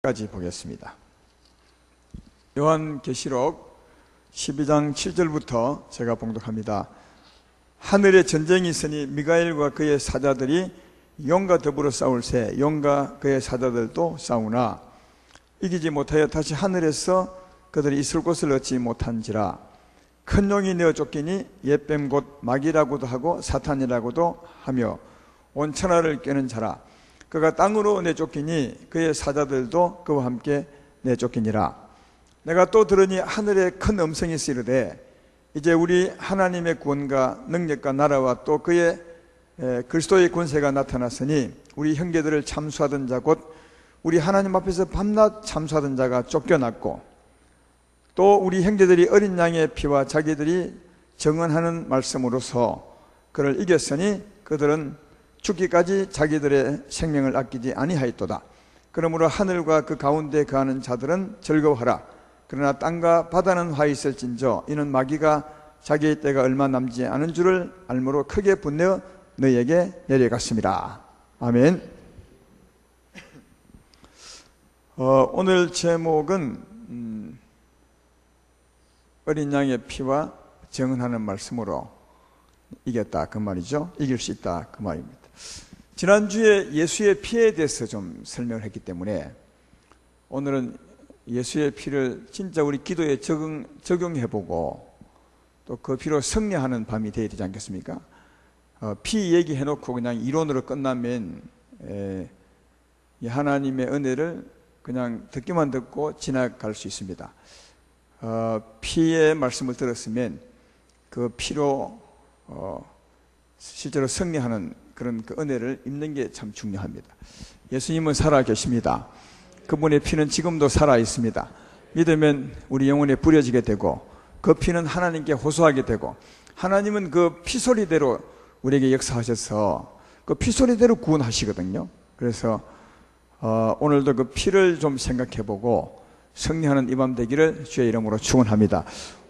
까지 보겠습니다. 요한계시록 12장 7절부터 제가 봉독합니다. 하늘에 전쟁이 있으니 미가엘과 그의 사자들이 용과 더불어 싸울새 용과 그의 사자들도 싸우나 이기지 못하여 다시 하늘에서 그들이 있을 곳을 얻지 못한지라. 큰 용이 내어 쫓기니 옛뱀 곧 마귀라고도 하고 사탄이라고도 하며 온 천하를 꿰는 자라. 그가 땅으로 내쫓기니 그의 사자들도 그와 함께 내쫓기니라. 내가 또 들으니 하늘에 큰 음성이 쓰이르되 이제 우리 하나님의 구원과 능력과 나라와 또 그의 그리스도의 권세가 나타났으니 우리 형제들을 참수하던 자 곧 우리 하나님 앞에서 밤낮 참수하던 자가 쫓겨났고 또 우리 형제들이 어린 양의 피와 자기들이 정언하는 말씀으로서 그를 이겼으니 그들은 죽기까지 자기들의 생명을 아끼지 아니하였도다. 그러므로 하늘과 그 가운데 거하는 자들은 즐거워하라. 그러나 땅과 바다는 화 있을진저 이는 마귀가 자기의 때가 얼마 남지 않은 줄을 알므로 크게 분내어 너희에게 내려갔습니다. 아멘. 오늘 제목은 어린 양의 피와 정언하는 말씀으로 이겼다 그 말이죠. 이길 수 있다 그 말입니다. 지난주에 예수의 피에 대해서 좀 설명을 했기 때문에 오늘은 예수의 피를 진짜 우리 기도에 적용해보고 또 그 피로 승리하는 밤이 되어야 되지 않겠습니까? 피 얘기해놓고 그냥 이론으로 끝나면 하나님의 은혜를 그냥 듣기만 듣고 지나갈 수 있습니다. 피의 말씀을 들었으면 그 피로 실제로 승리하는 그런 그 은혜를 입는 게 참 중요합니다. 예수님은 살아 계십니다. 그분의 피는 지금도 살아 있습니다. 믿으면 우리 영혼에 뿌려지게 되고 그 피는 하나님께 호소하게 되고 하나님은 그 피소리대로 우리에게 역사하셔서 그 피소리대로 구원하시거든요. 그래서 오늘도 그 피를 좀 생각해보고 승리하는 이 밤 되기를 주의 이름으로 축원합니다.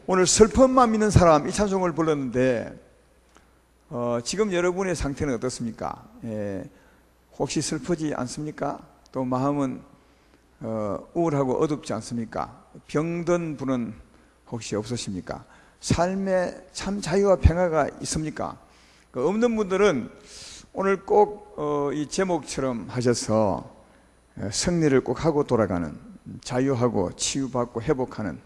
오늘 슬픔만 있는 사람 이 찬송을 불렀는데 지금 여러분의 상태는 어떻습니까? 혹시 슬프지 않습니까? 또 마음은 우울하고 어둡지 않습니까? 병든 분은 혹시 없으십니까? 삶에 참 자유와 평화가 있습니까? 없는 분들은 오늘 꼭 이 제목처럼 하셔서 승리를 꼭 하고 돌아가는 자유하고 치유받고 회복하는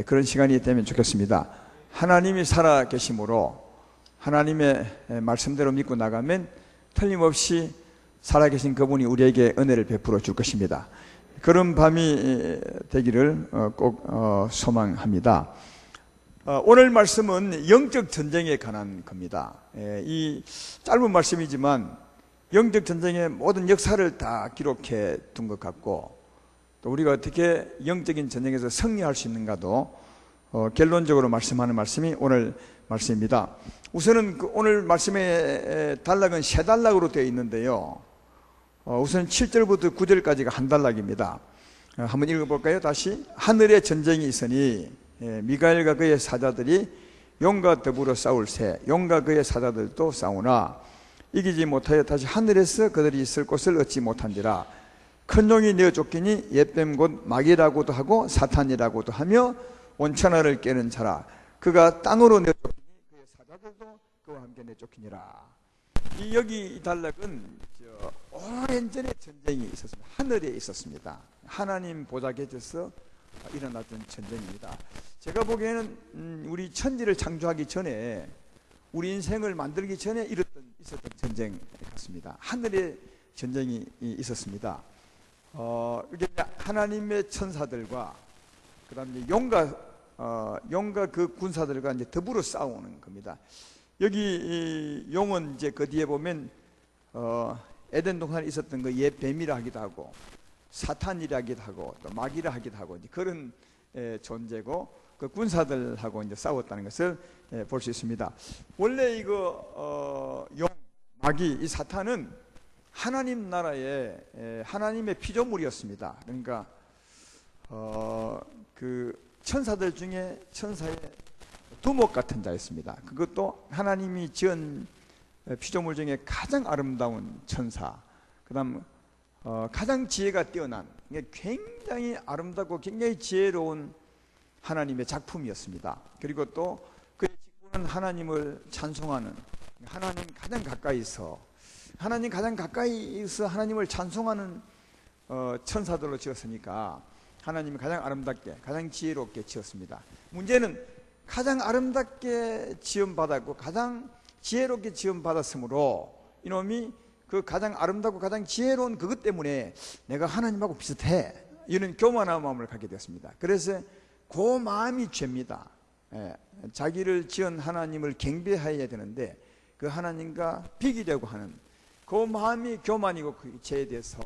그런 시간이 되면 좋겠습니다. 하나님이 살아 계심으로 하나님의 말씀대로 믿고 나가면 틀림없이 살아계신 그분이 우리에게 은혜를 베풀어 줄 것입니다. 그런 밤이 되기를 꼭 소망합니다. 오늘 말씀은 영적 전쟁에 관한 겁니다. 이 짧은 말씀이지만 영적 전쟁의 모든 역사를 다 기록해 둔 것 같고 또 우리가 어떻게 영적인 전쟁에서 승리할 수 있는가도 결론적으로 말씀하는 말씀이 오늘 말씀입니다. 우선은 오늘 말씀의 단락은 세 단락으로 되어 있는데요. 우선 7절부터 9절까지가 한 단락입니다. 한번 읽어볼까요? 다시. 하늘에 전쟁이 있으니 미가엘과 그의 사자들이 용과 더불어 싸울새 용과 그의 사자들도 싸우나 이기지 못하여 다시 하늘에서 그들이 있을 곳을 얻지 못한지라. 큰 용이 내어 쫓기니 옛뱀 곧 마귀라고도 하고 사탄이라고도 하며 온 천하를 꿰는 자라. 그가 땅으로 내어 쫓기니 그의 사자들도 그와 함께 내쫓기니라. 여기 이 단락은 오랜 전에 전쟁이 있었습니다. 하늘에 있었습니다. 하나님 보좌 곁에서 일어났던 전쟁입니다. 제가 보기에는 우리 천지를 창조하기 전에 우리 인생을 만들기 전에 있었던 전쟁 같습니다. 하늘에 전쟁이 있었습니다. 이게 하나님의 천사들과 그 다음에 용과 그 군사들과 이제 더불어 싸우는 겁니다. 여기 이 용은 이제 그 뒤에 보면 에덴 동산에 있었던 그 옛 뱀이라 하기도 하고 사탄이라 하기도 하고 또 마귀라 하기도 하고 이제 그런 존재고 그 군사들하고 이제 싸웠다는 것을 볼 수 있습니다. 원래 이거 용, 마귀, 이 사탄은 하나님 나라의 하나님의 피조물이었습니다. 그러니까 그 천사들 중에 천사의 두목 같은 자였습니다. 그것도 하나님이 지은 피조물 중에 가장 아름다운 천사, 그 다음 가장 지혜가 뛰어난 굉장히 아름답고 굉장히 지혜로운 하나님의 작품이었습니다. 그리고 또 그의 직분은 하나님을 찬송하는, 하나님 가장 가까이서 하나님을 찬송하는 천사들로 지었으니까 하나님이 가장 아름답게, 가장 지혜롭게 지었습니다. 문제는 가장 아름답게 지음받았고 가장 지혜롭게 지음받았으므로 이놈이 그 가장 아름답고 가장 지혜로운 그것 때문에 내가 하나님하고 비슷해, 이런 교만한 마음을 갖게 되었습니다. 그래서 그 마음이 죄입니다. 자기를 지은 하나님을 경배해야 되는데 그 하나님과 비교되고 하는 그 마음이 교만이고 그 죄에 대해서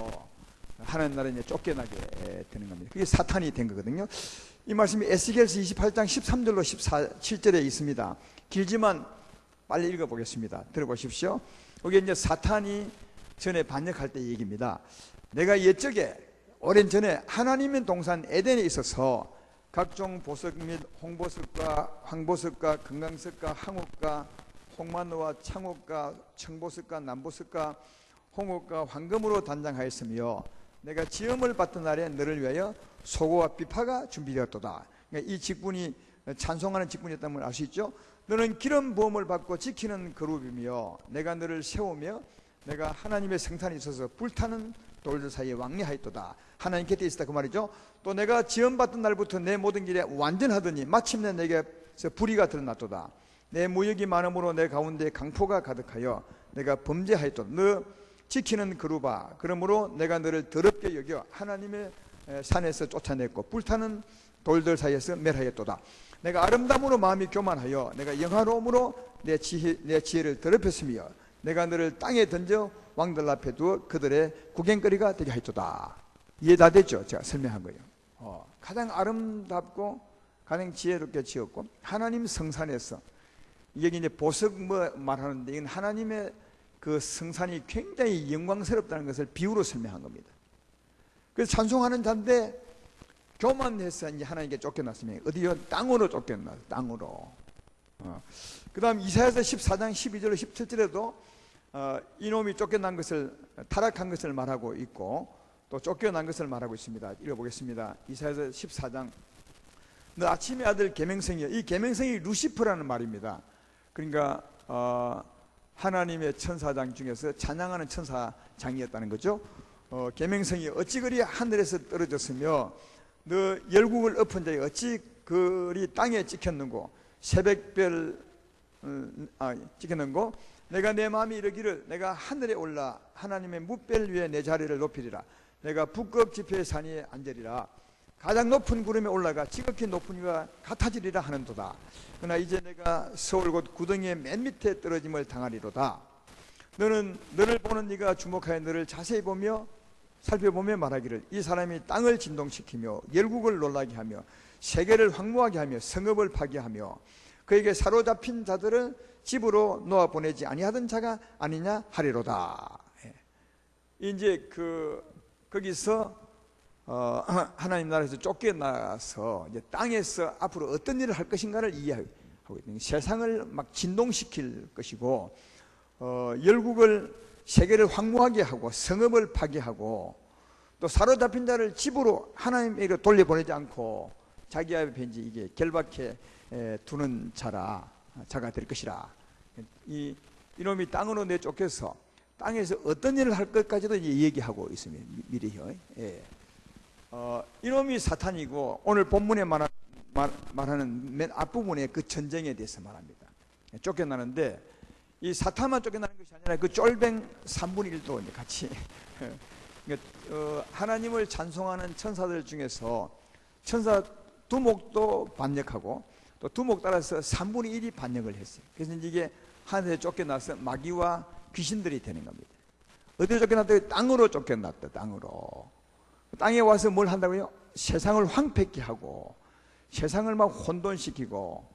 하나님 나라에 쫓겨나게 되는 겁니다. 그게 사탄이 된 거거든요. 이 말씀이 에스겔서 28장 13절로 17절에 있습니다. 길지만 빨리 읽어보겠습니다. 들어보십시오. 여기 이제 사탄이 전에 반역할 때 얘기입니다. 내가 옛적에 오랜 전에 하나님의 동산 에덴에 있어서 각종 보석 및 홍보석과 황보석과 금강석과 항옥과 홍마노와 창옥과 청보석과 남보석과 홍옥과 황금으로 단장하였으며 내가 지음을 받던 날에 너를 위하여 소고와 비파가 준비되었도다. 그러니까 이 직분이 찬송하는 직분이었다는 걸 알 수 있죠. 너는 기름 부음을 받고 지키는 그룹이며 내가 너를 세우며 내가 하나님의 생산이 있어서 불타는 돌들 사이에 왕래하였도다. 하나님 곁에 있었다 그 말이죠. 또 내가 지음받던 날부터 내 모든 길에 완전하더니 마침내 내게서 불의가 드러났도다. 내 무역이 많음으로 내 가운데 강포가 가득하여 내가 범죄하였도다. 너 지키는 그룹아, 그러므로 내가 너를 더럽게 여겨 하나님의 산에서 쫓아냈고 불타는 돌들 사이에서 멸하였도다. 내가 아름다움으로 마음이 교만하여 내가 영화로움으로 내 지혜를 더럽혔으며 내가 너를 땅에 던져 왕들 앞에 두어 그들의 구경거리가 되게 하였도다. 이해 다 됐죠? 제가 설명한 거예요. 가장 아름답고 가장 지혜롭게 지었고 하나님 성산에서, 여기 이제 보석 뭐 말하는데 이건 하나님의 그 성산이 굉장히 영광스럽다는 것을 비유로 설명한 겁니다. 그래서 찬송하는 자인데 교만해서 이제 하나님께 쫓겨났으면 어디요? 땅으로 쫓겨났어요. 땅으로. 그 다음 이사야서 14장 12절 17절에도 이놈이 쫓겨난 것을, 타락한 것을 말하고 있고 또 쫓겨난 것을 말하고 있습니다. 읽어보겠습니다. 이사야서 14장. 너 아침의 아들 계명성이여. 이 계명성이 루시퍼라는 말입니다. 그러니까 하나님의 천사장 중에서 찬양하는 천사장이었다는 거죠. 계명성이 어찌 그리 하늘에서 떨어졌으며 너 열국을 엎은 자여 어찌 그리 땅에 찍혔는고 새벽별 찍혔는고 내가 내 마음이 이르기를 내가 하늘에 올라 하나님의 뭇별 위에 내 자리를 높이리라. 내가 북극 지폐의 산 위에 앉으리라. 가장 높은 구름에 올라가 지극히 높은 이와 같아지리라 하는도다. 그러나 이제 내가 서울 곧 구덩이의 맨 밑에 떨어짐을 당하리로다. 너는 너를 보는 이가 주목하여 너를 자세히 보며 살펴보며 말하기를 이 사람이 땅을 진동시키며 열국을 놀라게 하며 세계를 황무하게 하며 성읍을 파괴하며 그에게 사로잡힌 자들을 집으로 놓아 보내지 아니하던 자가 아니냐 하리로다. 이제 거기서 하나님 나라에서 쫓겨나서 이제 땅에서 앞으로 어떤 일을 할 것인가를 이해하고 있는, 세상을 막 진동시킬 것이고 열국을 세계를 황무하게 하고 성읍을 파괴하고 또 사로잡힌 자를 집으로 하나님에게 돌려보내지 않고 자기 앞에 이제 이게 결박해 두는 자가 될 것이라. 이놈이 땅으로 내쫓겨서 땅에서 어떤 일을 할 것까지도 이제 얘기하고 있습니다. 미리요. 이놈이 사탄이고 오늘 본문에 말하는 맨 앞부분에 그 전쟁에 대해서 말합니다. 쫓겨나는데 이 사탄만 쫓겨나는 것이 아니라 그 쫄뱅 3분의 1도 같이 하나님을 찬송하는 천사들 중에서 천사 두목도 반역하고 또 두목 따라서 3분의 1이 반역을 했어요. 그래서 이게 하늘에 쫓겨나서 마귀와 귀신들이 되는 겁니다. 어디로 쫓겨났다? 땅으로 쫓겨났다. 땅으로. 땅에 와서 뭘 한다고요? 세상을 황폐케 하고 세상을 막 혼돈시키고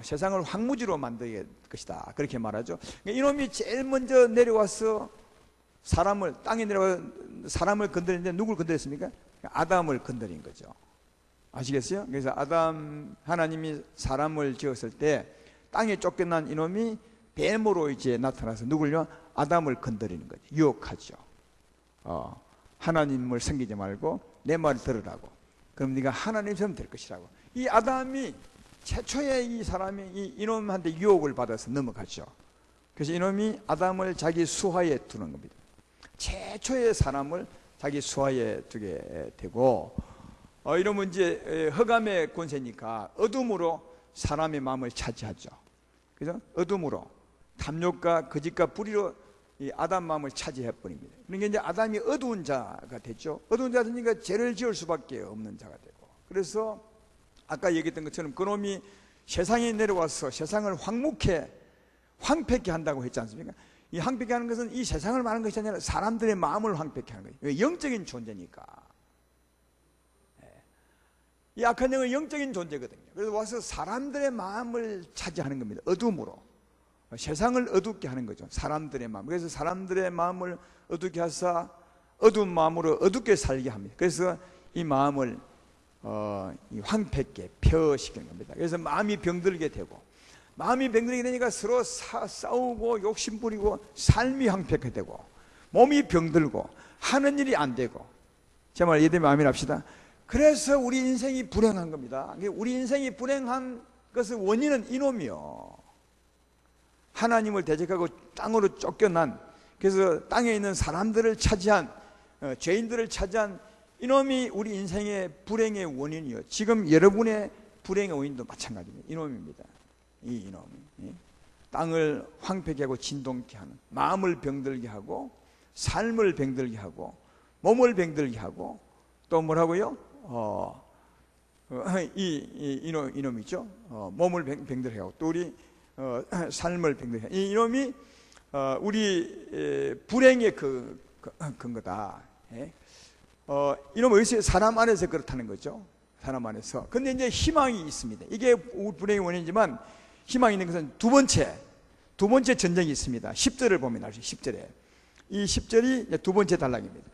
세상을 황무지로 만들 것이다. 그렇게 말하죠. 이놈이 제일 먼저 내려와서 땅에 내려와 사람을 건드리는데 누굴 건드렸습니까? 아담을 건드린 거죠. 아시겠어요? 그래서 하나님이 사람을 지었을 때 땅에 쫓겨난 이놈이 뱀으로 이제 나타나서 누굴요? 아담을 건드리는 거죠. 유혹하죠. 하나님을 섬기지 말고 내 말을 들으라고. 그럼 네가 하나님처럼 될 것이라고. 이 아담이 최초의 이 사람이 이 이놈한테 유혹을 받아서 넘어갔죠. 그래서 이놈이 아담을 자기 수하에 두는 겁니다. 최초의 사람을 자기 수하에 두게 되고, 이러면 이제 흑암의 권세니까 어둠으로 사람의 마음을 차지하죠. 그래서 어둠으로 탐욕과 거짓과 불의로 이 아담 마음을 차지해 버립니다. 그러니까 이제 아담이 어두운 자가 됐죠. 어두운 자가 되니까 죄를 지을 수밖에 없는 자가 되고, 그래서 아까 얘기했던 것처럼 그놈이 세상에 내려와서 세상을 황폐케 한다고 했지 않습니까? 이 황폐케 하는 것은 이 세상을 말하는 것이 아니라 사람들의 마음을 황폐케 하는 거예요. 왜? 영적인 존재니까. 이 악한 영은 영적인 존재거든요. 그래서 와서 사람들의 마음을 차지하는 겁니다. 어둠으로. 세상을 어둡게 하는 거죠. 사람들의 마음. 그래서 사람들의 마음을 어둡게 하사 어두운 마음으로 어둡게 살게 합니다. 그래서 이 마음을 황폐케 펴시키는 겁니다. 그래서 마음이 병들게 되고, 마음이 병들게 되니까 서로 싸우고 욕심부리고 삶이 황폐케 되고 몸이 병들고 하는 일이 안 되고. 제 말 이해되면 아멘 합시다. 그래서 우리 인생이 불행한 겁니다. 우리 인생이 불행한 것의 원인은 이놈이요. 하나님을 대적하고 땅으로 쫓겨난, 그래서 땅에 있는 사람들을 차지한, 죄인들을 차지한 이놈이 우리 인생의 불행의 원인이요. 지금 여러분의 불행의 원인도 마찬가지입니다. 이놈입니다. 이 이놈이 땅을 황폐케 하고 진동케 하는, 마음을 병들게 하고 삶을 병들게 하고 몸을 병들게 하고, 또 뭐라고요? 이놈이죠. 몸을 병들게 하고 또 우리 삶을 병들게 하고, 이 이놈이 우리 불행의 근거다. 이놈은 어디서? 사람 안에서 그렇다는 거죠. 사람 안에서. 근데 이제 희망이 있습니다. 이게 불행의 원인이지만 희망이 있는 것은 두 번째 전쟁이 있습니다. 10절을 보면 알죠. 10절에. 이 10절이 두 번째 단락입니다.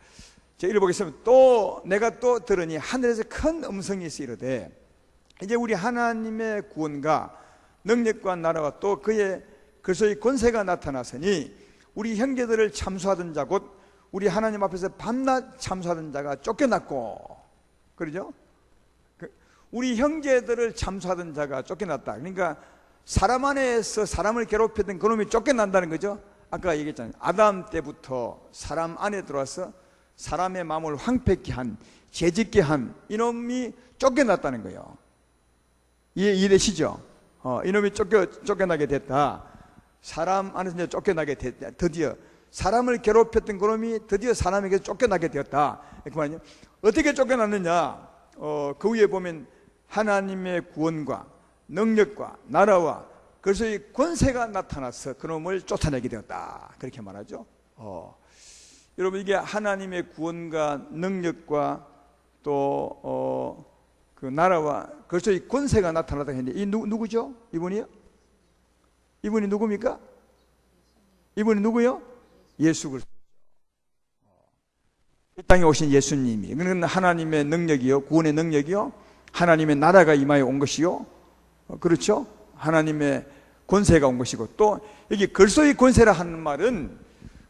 제가 읽어보겠습니다. 또 내가 또 들으니 하늘에서 큰 음성이 있어 이르되, 이제 우리 하나님의 구원과 능력과 나라와 또 그리스도의 권세가 나타났으니 우리 형제들을 참수하던 자 곧 우리 하나님 앞에서 밤낮 참수하던 자가 쫓겨났고, 그러죠? 우리 형제들을 참수하던 자가 쫓겨났다. 그러니까 사람 안에서 사람을 괴롭혔던 그놈이 쫓겨난다는 거죠. 아까 얘기했잖아요. 아담 때부터 사람 안에 들어와서 사람의 마음을 황폐케 한, 죄짓게 한 이놈이 쫓겨났다는 거예요. 이해되시죠? 이놈이 쫓겨나게 됐다. 사람 안에서 이제 쫓겨나게 됐다. 드디어 사람을 괴롭혔던 그놈이 드디어 사람에게 쫓겨나게 되었다. 그 말이요. 어떻게 쫓겨났느냐? 그 위에 보면 하나님의 구원과 능력과 나라와 그리스도의 권세가 나타나서 그놈을 쫓아내게 되었다. 그렇게 말하죠. 여러분, 이게 하나님의 구원과 능력과 또 그 나라와 그리스도의 권세가 나타났다 했는데, 이 누구죠? 이분이요? 이분이 누굽니까? 이분이 누구요? 예수 그리스도. 이 땅에 오신 예수님이, 그는 하나님의 능력이요, 구원의 능력이요, 하나님의 나라가 임하여 온 것이요, 그렇죠? 하나님의 권세가 온 것이고, 또 여기 그리스도의 권세라 하는 말은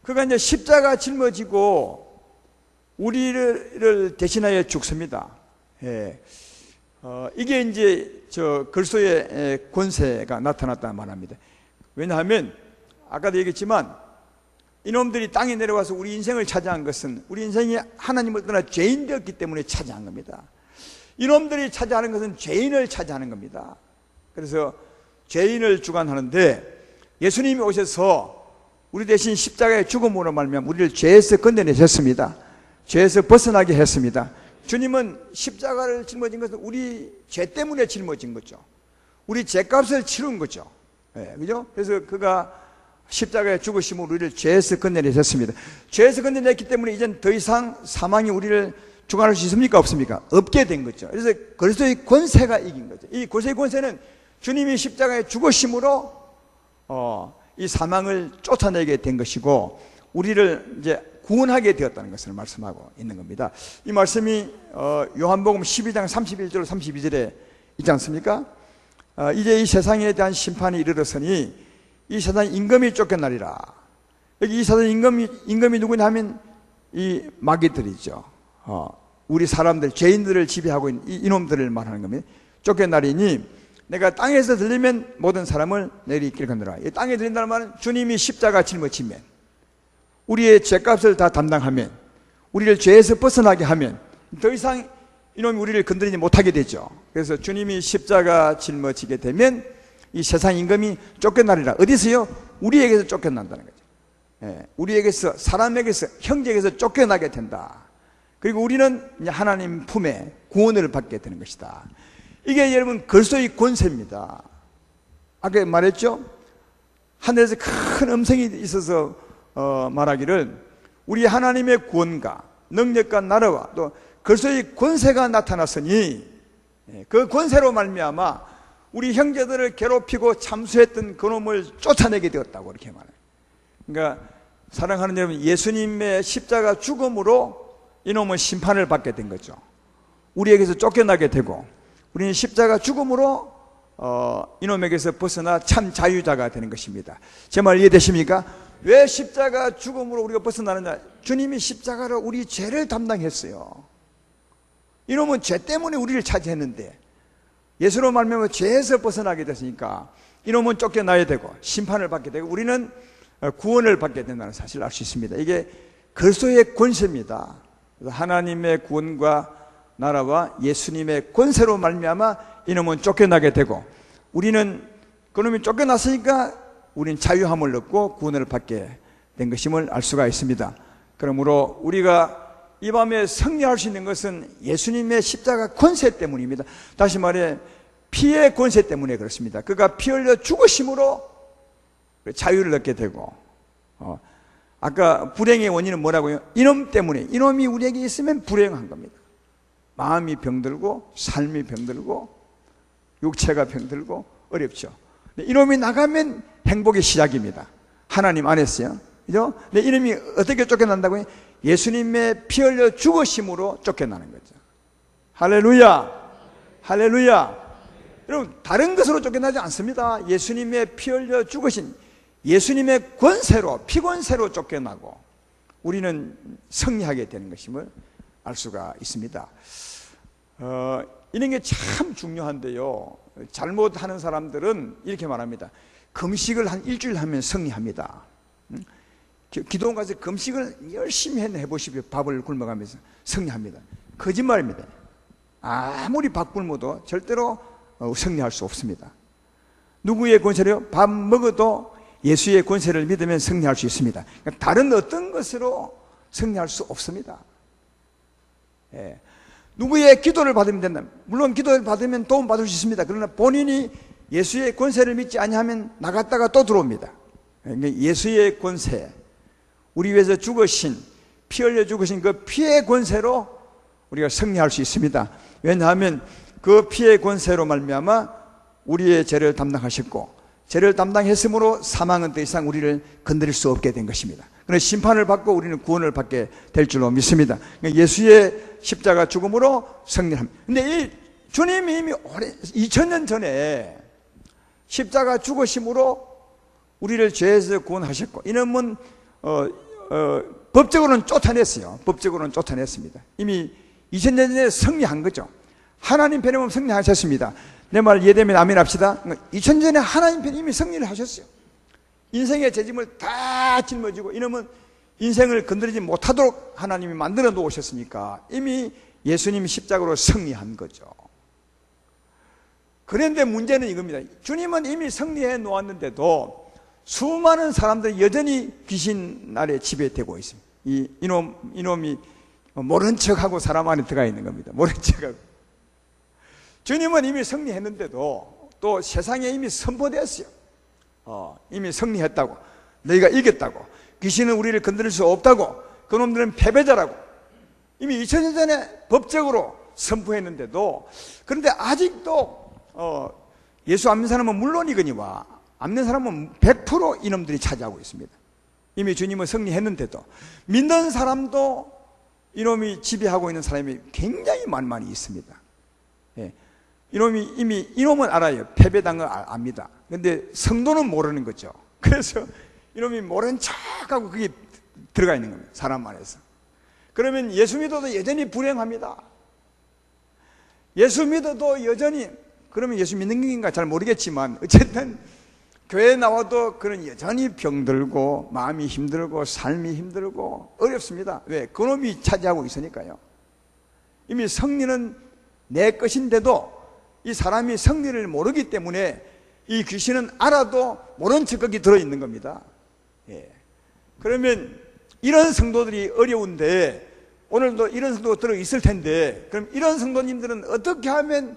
그가 이제 십자가 짊어지고 우리를 대신하여 죽습니다. 예. 이게 이제 그리스도의 권세가 나타났다 말합니다. 왜냐하면 아까도 얘기했지만 이놈들이 땅에 내려와서 우리 인생을 차지한 것은 우리 인생이 하나님을 떠나 죄인 되었기 때문에 차지한 겁니다. 이놈들이 차지하는 것은 죄인을 차지하는 겁니다. 그래서 죄인을 주관하는데, 예수님이 오셔서 우리 대신 십자가의 죽음으로 말미암아 우리를 죄에서 건져내셨습니다. 죄에서 벗어나게 했습니다. 주님은 십자가를 짊어진 것은 우리 죄 때문에 짊어진 거죠. 우리 죄값을 치른 거죠. 네, 그죠? 그래서 그가 십자가에 죽으심으로 우리를 죄에서 건져내셨습니다. 죄에서 건져냈기 때문에 이젠 더 이상 사망이 우리를 주관할 수 있습니까? 없습니까? 없게 된 거죠. 그래서 그리스도의 권세가 이긴 거죠. 이 그리스도의 권세는 주님이 십자가에 죽으심으로 이 사망을 쫓아내게 된 것이고 우리를 이제 구원하게 되었다는 것을 말씀하고 있는 겁니다. 이 말씀이 요한복음 12장 31절 32절에 있지 않습니까? 이제 이 세상에 대한 심판이 이르렀으니 이 세상 임금이 쫓겨나리라. 여기 이 세상 임금이 누구냐 하면 이 마귀들이죠. 우리 사람들, 죄인들을 지배하고 있는 이놈들을 말하는 겁니다. 쫓겨나리니 내가 땅에서 들리면 모든 사람을 내리 길 건너라. 이 땅에 들린다는 말은 주님이 십자가 짊어지면, 우리의 죄값을 다 담당하면, 우리를 죄에서 벗어나게 하면 더 이상 이놈이 우리를 건드리지 못하게 되죠. 그래서 주님이 십자가 짊어지게 되면 이 세상 임금이 쫓겨나리라. 어디서요? 우리에게서 쫓겨난다는 거죠. 예, 우리에게서, 사람에게서, 형제에게서 쫓겨나게 된다. 그리고 우리는 이제 하나님 품에 구원을 받게 되는 것이다. 이게 여러분 그리스도의 권세입니다. 아까 말했죠? 하늘에서 큰 음성이 있어서 말하기를 우리 하나님의 구원과 능력과 나라와 또 그리스도의 권세가 나타났으니 그 권세로 말미암아 우리 형제들을 괴롭히고 참수했던 그놈을 쫓아내게 되었다고 이렇게 말해요. 그러니까 사랑하는 여러분, 예수님의 십자가 죽음으로 이놈은 심판을 받게 된 거죠. 우리에게서 쫓겨나게 되고 우리는 십자가 죽음으로 이놈에게서 벗어나 참 자유자가 되는 것입니다. 제 말 이해되십니까? 왜 십자가 죽음으로 우리가 벗어나느냐? 주님이 십자가로 우리 죄를 담당했어요. 이놈은 죄 때문에 우리를 차지했는데 예수로 말미암아 죄에서 벗어나게 됐으니까 이놈은 쫓겨나야 되고 심판을 받게 되고 우리는 구원을 받게 된다는 사실을 알 수 있습니다. 이게 그리스도의 권세입니다. 하나님의 구원과 나라와 예수님의 권세로 말미암아 이놈은 쫓겨나게 되고 우리는 그놈이 쫓겨났으니까 우리는 자유함을 얻고 구원을 받게 된 것임을 알 수가 있습니다. 그러므로 우리가 이 밤에 승리할 수 있는 것은 예수님의 십자가 권세 때문입니다. 다시 말해 피의 권세 때문에 그렇습니다. 그가 피 흘려 죽으심으로 자유를 얻게 되고 아까 불행의 원인은 뭐라고요? 이놈 때문에, 이놈이 우리에게 있으면 불행한 겁니다. 마음이 병들고 삶이 병들고 육체가 병들고 어렵죠. 이놈이 나가면 행복의 시작입니다. 하나님 안에서요. 그죠? 근데 이놈이 어떻게 쫓겨난다고요? 예수님의 피 흘려 죽으심으로 쫓겨나는 거죠. 할렐루야! 할렐루야! 여러분, 다른 것으로 쫓겨나지 않습니다. 예수님의 피 흘려 죽으신 예수님의 권세로, 피권세로 쫓겨나고 우리는 승리하게 되는 것임을 알 수가 있습니다. 이런 게 참 중요한데요. 잘못하는 사람들은 이렇게 말합니다. 금식을 한 일주일 하면 승리합니다. 기도원 가서 금식을 열심히 해보십시오. 밥을 굶어가면서 승리합니다. 거짓말입니다. 아무리 밥 굶어도 절대로 승리할 수 없습니다. 누구의 권세로요? 밥 먹어도 예수의 권세를 믿으면 승리할 수 있습니다. 그러니까 다른 어떤 것으로 승리할 수 없습니다. 예. 누구의 기도를 받으면 된다. 물론 기도를 받으면 도움 받을 수 있습니다. 그러나 본인이 예수의 권세를 믿지 아니하면 나갔다가 또 들어옵니다. 그러니까 예수의 권세, 우리 위해서 죽으신, 피 흘려 죽으신 그 피의 권세로 우리가 승리할 수 있습니다. 왜냐하면 그 피의 권세로 말미암아 우리의 죄를 담당하셨고 죄를 담당했으므로 사망은 더 이상 우리를 건드릴 수 없게 된 것입니다. 그래서 심판을 받고 우리는 구원을 받게 될 줄로 믿습니다. 그러니까 예수의 십자가 죽음으로 승리합니다. 근데 이 주님이 이미 2000년 전에 십자가 죽으심으로 우리를 죄에서 구원하셨고 이놈은 법적으로는 쫓아냈어요. 법적으로는 쫓아냈습니다. 이미 2000년 전에 승리한 거죠. 하나님 편에 보면 승리하셨습니다. 내 말 이해되면 아멘 합시다. 2000년 전에 하나님 편에 이미 승리를 하셨어요. 인생의 죄짐을 다 짊어지고 이놈은 인생을 건드리지 못하도록 하나님이 만들어 놓으셨으니까 이미 예수님이 십자가로 승리한 거죠. 그런데 문제는 이겁니다. 주님은 이미 승리해 놓았는데도 수많은 사람들이 여전히 귀신 아래 지배되고 있습니다. 이놈이 모른 척하고 사람 안에 들어가 있는 겁니다. 모른 척하고. 주님은 이미 승리했는데도 또 세상에 이미 선포됐어요. 이미 승리했다고, 너희가 이겼다고, 귀신은 우리를 건드릴 수 없다고, 그놈들은 패배자라고 이미 2000년 전에 법적으로 선포했는데도 그런데 아직도 예수 안 믿는 사람은 물론이거니와 안 믿는 사람은 100% 이놈들이 차지하고 있습니다. 이미 주님은 승리했는데도 믿는 사람도 이놈이 지배하고 있는 사람이 굉장히 많이 있습니다. 예. 이놈은 알아요. 패배당한 걸 압니다. 근데 성도는 모르는 거죠. 그래서 이놈이 모른 척하고 그게 들어가 있는 겁니다. 사람 안에서. 그러면 예수 믿어도 여전히 불행합니다. 예수 믿어도 여전히, 그러면 예수 믿는 게인가 잘 모르겠지만 어쨌든 교회에 나와도 그런 여전히 병들고 마음이 힘들고 삶이 힘들고 어렵습니다. 왜? 그놈이 차지하고 있으니까요. 이미 성리는 내 것인데도 이 사람이 성리를 모르기 때문에 이 귀신은 알아도 모른 척 거기 들어있는 겁니다. 예. 그러면 이런 성도들이 어려운데, 오늘도 이런 성도가 들어있을 텐데, 그럼 이런 성도님들은 어떻게 하면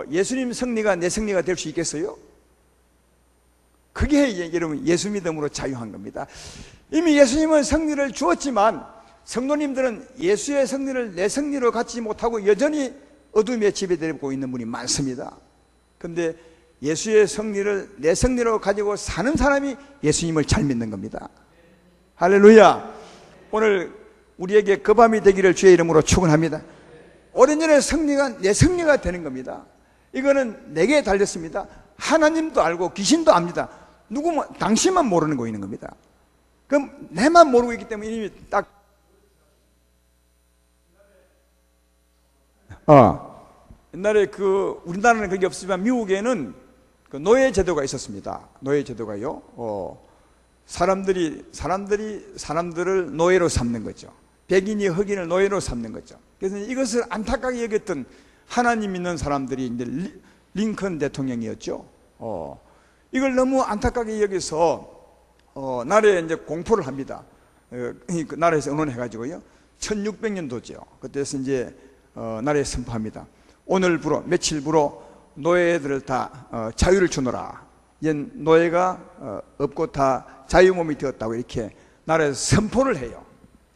예수님 성리가 내 성리가 될 수 있겠어요? 그게 여러분 예수 믿음으로 자유한 겁니다. 이미 예수님은 성리를 주었지만 성도님들은 예수의 성리를 내 성리로 갖지 못하고 여전히 어둠에 지배되고 있는 분이 많습니다. 그런데 예수의 성리를 내 성리로 가지고 사는 사람이 예수님을 잘 믿는 겁니다. 할렐루야. 오늘 우리에게 그 밤이 되기를 주의 이름으로 축원합니다. 오랜 전에 성리가 내 성리가 되는 겁니다. 이거는 내게 달렸습니다. 하나님도 알고 귀신도 압니다. 누구만, 당신만 모르는 거 있는 겁니다. 그럼 내만 모르고 있기 때문에 이미 딱 옛날에 우리나라는 그게 없지만 미국에는 그 노예 제도가 있었습니다. 노예 제도가요. 사람들을 노예로 삼는 거죠. 백인이 흑인을 노예로 삼는 거죠. 그래서 이것을 안타깝게 여겼던 하나님 믿는 사람들이 이제 링컨 대통령이었죠. 이걸 너무 안타깝게 여기서 나라에 이제 공포를 합니다. 그 나라에서 언론해가지고요. 1600년도죠. 그때서 이제 나라에 선포합니다. 오늘부로 며칠부로 노예들을 다 자유를 주노라. 이제 노예가 없고 다 자유몸이 되었다고 이렇게 나라에서 선포를 해요.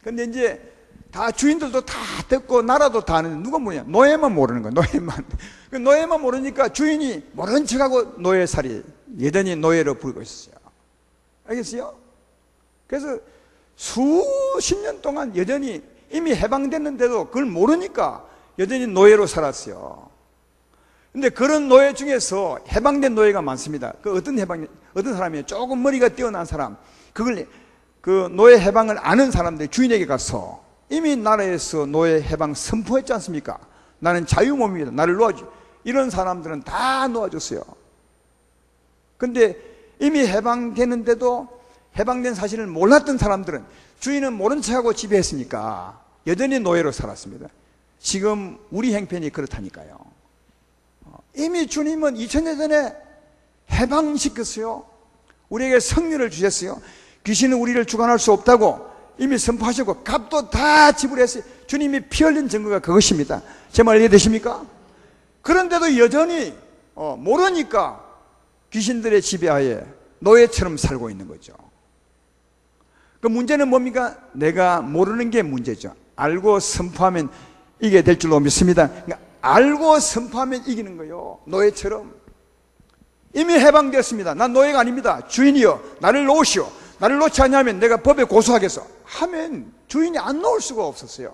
근데 이제 다 주인들도 다 듣고 나라도 다 아는데 누가 뭐냐? 노예만 모르는 거야. 노예만. 그 노예만 모르니까 주인이 모른 척하고 노예살이 여전히 노예로 부리고 있었어요. 알겠어요? 그래서 수십 년 동안 여전히 이미 해방됐는데도 그걸 모르니까 여전히 노예로 살았어요. 근데 그런 노예 중에서 해방된 노예가 많습니다. 그 어떤 사람이에요? 조금 머리가 뛰어난 사람. 그 노예 해방을 아는 사람들이 주인에게 가서 이미 나라에서 노예 해방 선포했지 않습니까? 나는 자유몸입니다. 나를 놓아줘. 이런 사람들은 다 놓아줬어요. 근데 이미 해방되는데도 해방된 사실을 몰랐던 사람들은 주인은 모른 척하고 지배했으니까 여전히 노예로 살았습니다. 지금 우리 형편이 그렇다니까요. 이미 주님은 2000년 전에 해방시켰어요. 우리에게 승리를 주셨어요. 귀신은 우리를 주관할 수 없다고 이미 선포하셨고 값도 다 지불했어요. 주님이 피 흘린 증거가 그것입니다. 제 말 이해되십니까? 그런데도 여전히 모르니까 귀신들의 지배하에 노예처럼 살고 있는 거죠. 그 문제는 뭡니까? 내가 모르는 게 문제죠. 알고 선포하면 이게 될 줄로 믿습니다. 그러니까 알고 선포하면 이기는 거예요. 노예처럼. 이미 해방되었습니다. 난 노예가 아닙니다. 주인이여 나를 놓으시오. 나를 놓지 않냐면 내가 법에 고소하겠어 하면 주인이 안 놓을 수가 없었어요.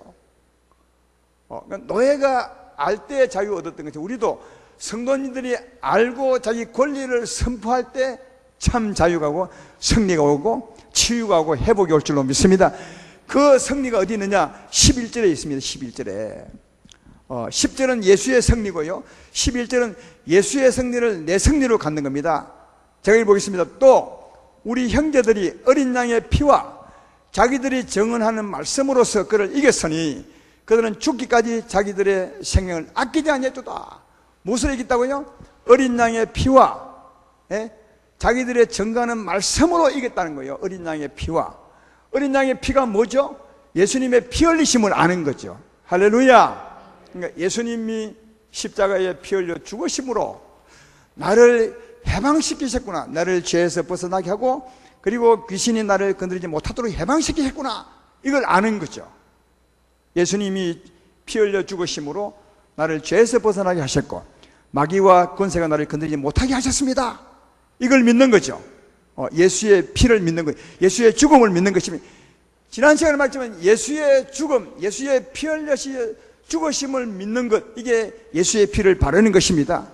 그러니까 노예가 알 때 자유 얻었던 거죠. 우리도 성도님들이 알고 자기 권리를 선포할 때 참 자유가 오고 승리가 오고 치유가 오고 회복이 올 줄로 믿습니다. 그 승리가 어디 있느냐? 11절에 있습니다. 11절에 10절은 예수의 승리고요 11절은 예수의 승리를 내 승리로 갖는 겁니다. 제가 읽어보겠습니다. 또 우리 형제들이 어린 양의 피와 자기들이 정언하는 말씀으로서 그를 이겼으니 그들은 죽기까지 자기들의 생명을 아끼지 아니했도다. 무엇을 이겼다고요? 어린 양의 피와 자기들의 정언하는 말씀으로 이겼다는 거예요. 어린 양의 피와. 어린 양의 피가 뭐죠? 예수님의 피 흘리심을 아는 거죠. 할렐루야. 그러니까 예수님이 십자가에 피 흘려 죽으심으로 나를 해방시키셨구나. 나를 죄에서 벗어나게 하고 그리고 귀신이 나를 건드리지 못하도록 해방시키셨구나. 이걸 아는 거죠. 예수님이 피 흘려 죽으심으로 나를 죄에서 벗어나게 하셨고 마귀와 권세가 나를 건드리지 못하게 하셨습니다. 이걸 믿는 거죠. 예수의 피를 믿는 거예요. 예수의 죽음을 믿는 것입니다. 지난 시간에 말했지만 예수의 죽음, 예수의 피 흘려 죽으심을 믿는 것, 이게 예수의 피를 바르는 것입니다.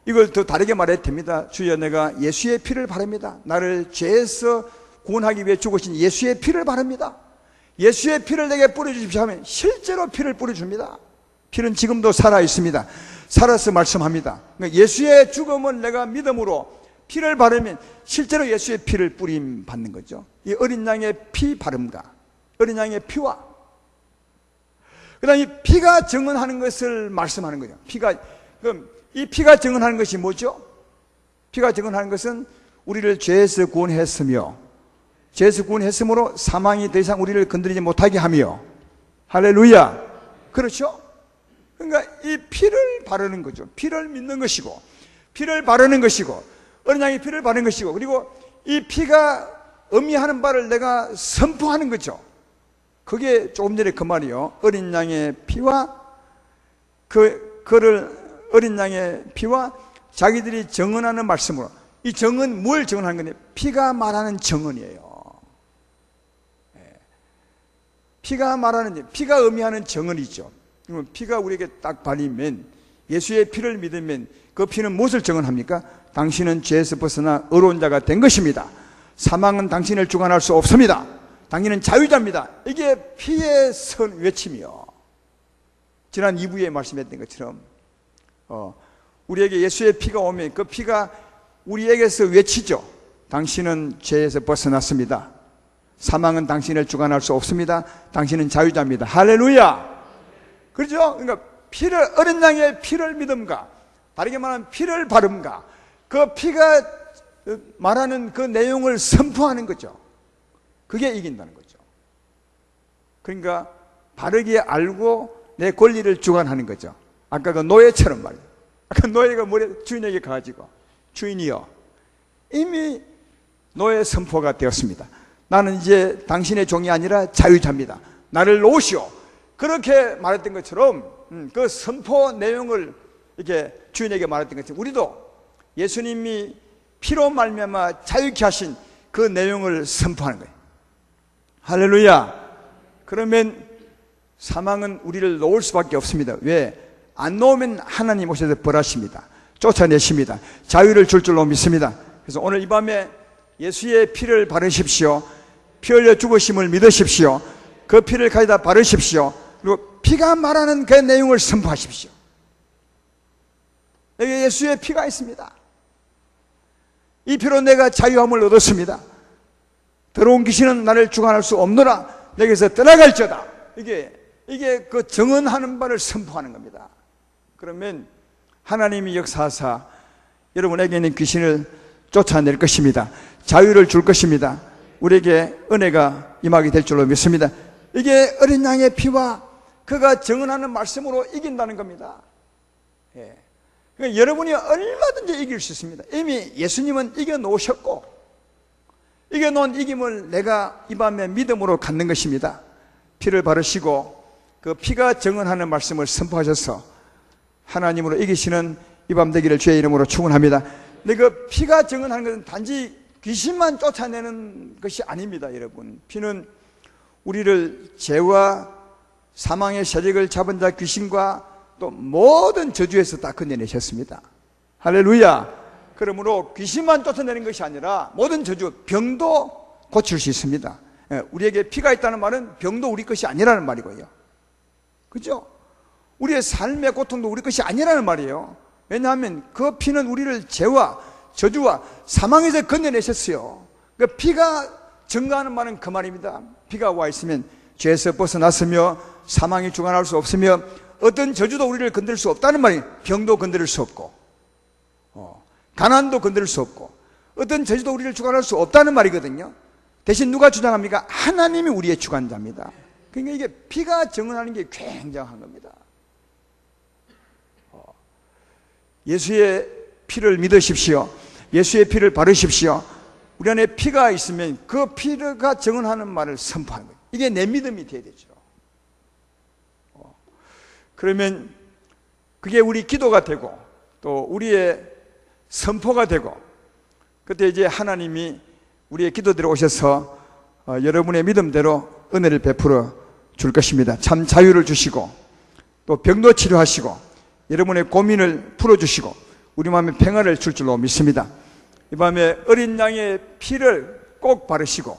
이걸 더 다르게 말해도 됩니다. 주여 내가 예수의 피를 바릅니다. 나를 죄에서 구원하기 위해 죽으신 예수의 피를 바릅니다. 예수의 피를 내게 뿌려주십시오 하면 실제로 피를 뿌려줍니다. 피는 지금도 살아있습니다. 살아서 말씀합니다. 그러니까 예수의 죽음을 내가 믿음으로 피를 바르면 실제로 예수의 피를 뿌림 받는 거죠. 이 어린 양의 피 바름과 어린 양의 피와 그 다음에 이 피가 증언하는 것을 말씀하는 거죠. 그럼 이 피가 증언하는 것이 뭐죠? 피가 증언하는 것은 우리를 죄에서 구원했으며 죄에서 구원했으므로 사망이 더 이상 우리를 건드리지 못하게 하며 할렐루야. 그렇죠? 그러니까 이 피를 바르는 거죠. 피를 믿는 것이고 피를 바르는 것이고 어린 양의 피를 바르는 것이고 그리고 이 피가 의미하는 바를 내가 선포하는 거죠. 그게 조금 전에 그 말이요. 어린 양의 피와 어린 양의 피와 자기들이 증언하는 말씀으로 이 증언 뭘 증언하는 건데 피가 말하는 증언이에요. 피가 의미하는 증언이죠. 그러면 피가 우리에게 딱 발리면 예수의 피를 믿으면 그 피는 무엇을 증언합니까? 당신은 죄에서 벗어나 의로운 자가 된 것입니다. 사망은 당신을 주관할 수 없습니다. 당신은 자유자입니다. 이게 피의 외침이요. 지난 2부에 말씀했던 것처럼 우리에게 예수의 피가 오면 그 피가 우리에게서 외치죠. 당신은 죄에서 벗어났습니다. 사망은 당신을 주관할 수 없습니다. 당신은 자유자입니다. 할렐루야. 그렇죠? 그러니까 어린 양의 피를 믿음과 다르게 말하면 피를 바름과 그 피가 말하는 그 내용을 선포하는 거죠. 그게 이긴다는 거죠. 그러니까 바르게 알고 내 권리를 주관하는 거죠. 아까 그 노예처럼 말이에요. 아까 노예가 주인에게 가가지고 주인이요 이미 노예 선포가 되었습니다. 나는 이제 당신의 종이 아니라 자유자입니다. 나를 놓으시오. 그렇게 말했던 것처럼 그 선포 내용을 이렇게 주인에게 말했던 것처럼 우리도 예수님이 피로 말미암아 자유케 하신 그 내용을 선포하는 거예요. 할렐루야. 그러면 사망은 우리를 놓을 수밖에 없습니다. 왜? 안 놓으면 하나님 오셔서 벌하십니다. 쫓아내십니다. 자유를 줄 줄로 믿습니다. 그래서 오늘 이 밤에 예수의 피를 바르십시오. 피 흘려 죽으심을 믿으십시오. 그 피를 가져다 바르십시오. 그리고 피가 말하는 그 내용을 선포하십시오. 여기 예수의 피가 있습니다. 이 피로 내가 자유함을 얻었습니다. 더러운 귀신은 나를 주관할 수 없노라. 내게서 떠나갈지어다. 이게 그 증언하는 바를 선포하는 겁니다. 그러면 하나님이 역사하사 여러분에게 있는 귀신을 쫓아낼 것입니다. 자유를 줄 것입니다. 우리에게 은혜가 임하게 될 줄로 믿습니다. 이게 어린 양의 피와 그가 증언하는 말씀으로 이긴다는 겁니다. 예. 그러니까 여러분이 얼마든지 이길 수 있습니다. 이미 예수님은 이겨놓으셨고 이겨놓은 이김을 내가 이 밤에 믿음으로 갖는 것입니다. 피를 바르시고 그 피가 증언하는 말씀을 선포하셔서 하나님으로 이기시는 이 밤 되기를 주의 이름으로 축원합니다. 근데 그 피가 증언하는 것은 단지 귀신만 쫓아내는 것이 아닙니다. 여러분, 피는 우리를 죄와 사망의 세력을 잡은 자 귀신과 또 모든 저주에서 다 건져내셨습니다. 할렐루야. 그러므로 귀신만 쫓아내는 것이 아니라 모든 저주, 병도 고칠 수 있습니다. 우리에게 피가 있다는 말은 병도 우리 것이 아니라는 말이고요. 그죠? 우리의 삶의 고통도 우리 것이 아니라는 말이에요. 왜냐하면 그 피는 우리를 죄와 저주와 사망에서 건져내셨어요. 그 피가 증거하는 말은 그 말입니다. 피가 와 있으면 죄에서 벗어났으며 사망이 주관할 수 없으며 어떤 저주도 우리를 건드릴 수 없다는 말이에요. 병도 건드릴 수 없고 가난도 건드릴 수 없고 어떤 저주도 우리를 주관할 수 없다는 말이거든요. 대신 누가 주장합니까? 하나님이 우리의 주관자입니다. 그러니까 이게 피가 증언하는 게 굉장한 겁니다. 예수의 피를 믿으십시오. 예수의 피를 바르십시오. 우리 안에 피가 있으면 그 피가 증언하는 말을 선포하는 거예요. 이게 내 믿음이 돼야 되죠. 그러면 그게 우리 기도가 되고 또 우리의 선포가 되고 그때 이제 하나님이 우리의 기도대로 오셔서 여러분의 믿음대로 은혜를 베풀어 줄 것입니다. 참 자유를 주시고 또 병도 치료하시고 여러분의 고민을 풀어주시고 우리 마음에 평안을 줄 줄로 믿습니다. 이 밤에 어린 양의 피를 꼭 바르시고